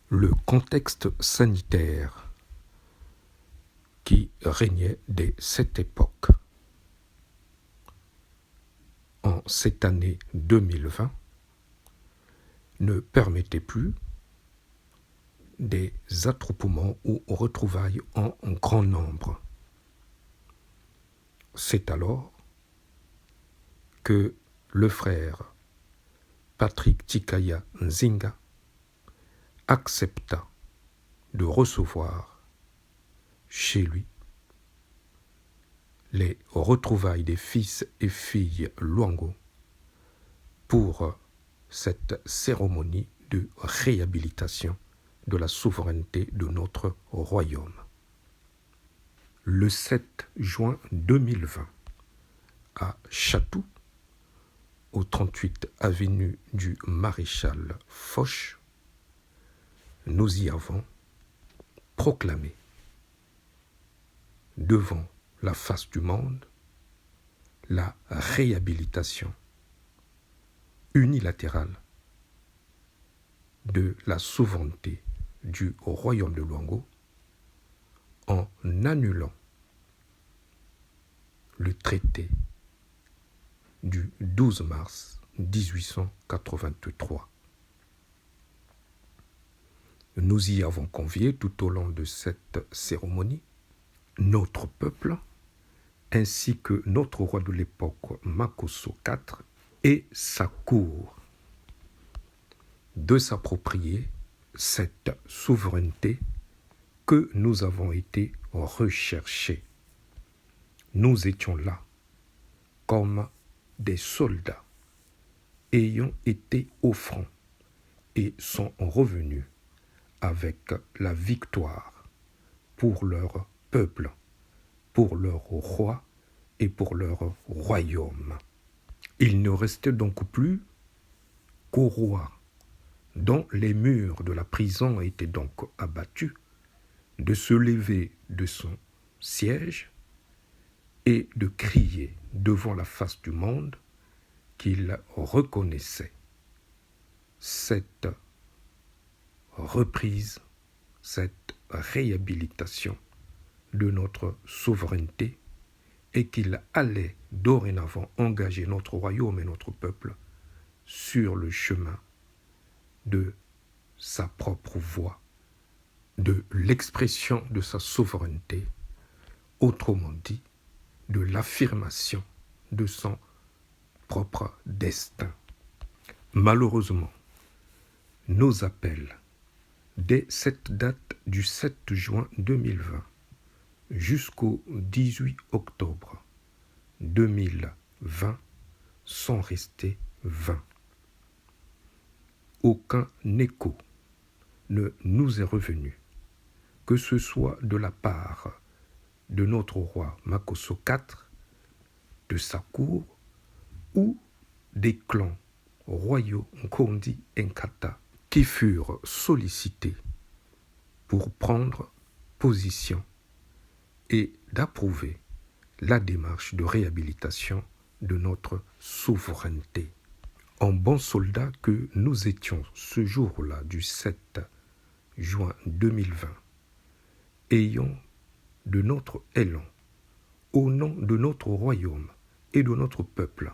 le contexte sanitaire qui régnait dès cette époque. En cette année 2020, ne permettait plus des attroupements ou retrouvailles en grand nombre. C'est alors que le frère Patrick Tikaya Nzinga accepta de recevoir chez lui les retrouvailles des fils et filles Luango pour cette cérémonie de réhabilitation de la souveraineté de notre royaume. Le 7 juin 2020, à Chatou, au 38 avenue du Maréchal Foch, nous y avons proclamé devant la face du monde la réhabilitation unilatérale de la souveraineté du royaume de Luango en annulant le traité du 12 mars 1883. Nous y avons convié tout au long de cette cérémonie notre peuple ainsi que notre roi de l'époque Makosso IV et sa cour de s'approprier cette souveraineté que nous avons été recherchés. Nous étions là comme des soldats ayant été au front et sont revenus avec la victoire pour leur peuple, pour leur roi et pour leur royaume. Il ne restait donc plus qu'au roi, dont les murs de la prison étaient donc abattus, de se lever de son siège et de crier devant la face du monde qu'il reconnaissait cette reprise, cette réhabilitation de notre souveraineté et qu'il allait dorénavant engager notre royaume et notre peuple sur le chemin de sa propre voie, de l'expression de sa souveraineté, autrement dit, de l'affirmation de son propre destin. Malheureusement, nos appels, dès cette date du 7 juin 2020 jusqu'au 18 octobre 2020, sont restés vains. Aucun écho ne nous est revenu, que ce soit de la part de notre roi Makosso IV, de sa cour, ou des clans royaux Nkondi et Nkata qui furent sollicités pour prendre position et d'approuver la démarche de réhabilitation de notre souveraineté. En bons soldats que nous étions ce jour-là du 7 juin 2020, ayant de notre élan, au nom de notre royaume et de notre peuple,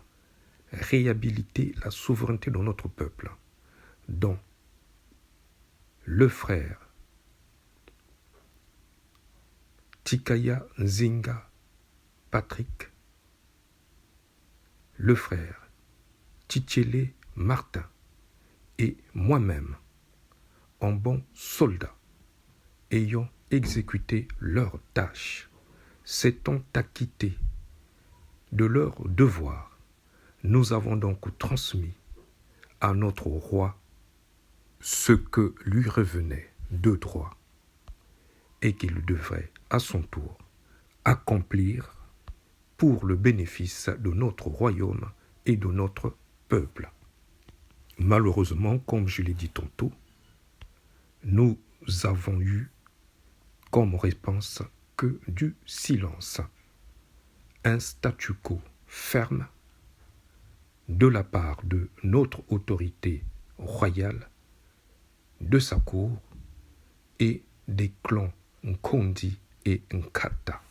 réhabiliter la souveraineté de notre peuple, dont le frère Tikaya Nzinga Patrick, le frère Tchitchele Martin et moi-même, en bons soldats, ayant exécuté leurs tâches, s'étant acquittés de leur devoir, nous avons donc transmis à notre roi ce que lui revenait de droit et qu'il devrait à son tour accomplir pour le bénéfice de notre royaume et de notre peuple. Malheureusement, comme je l'ai dit tantôt, nous avons eu comme réponse que du silence, un statu quo ferme de la part de notre autorité royale, de sa cour et des clans Nkondi et Nkata.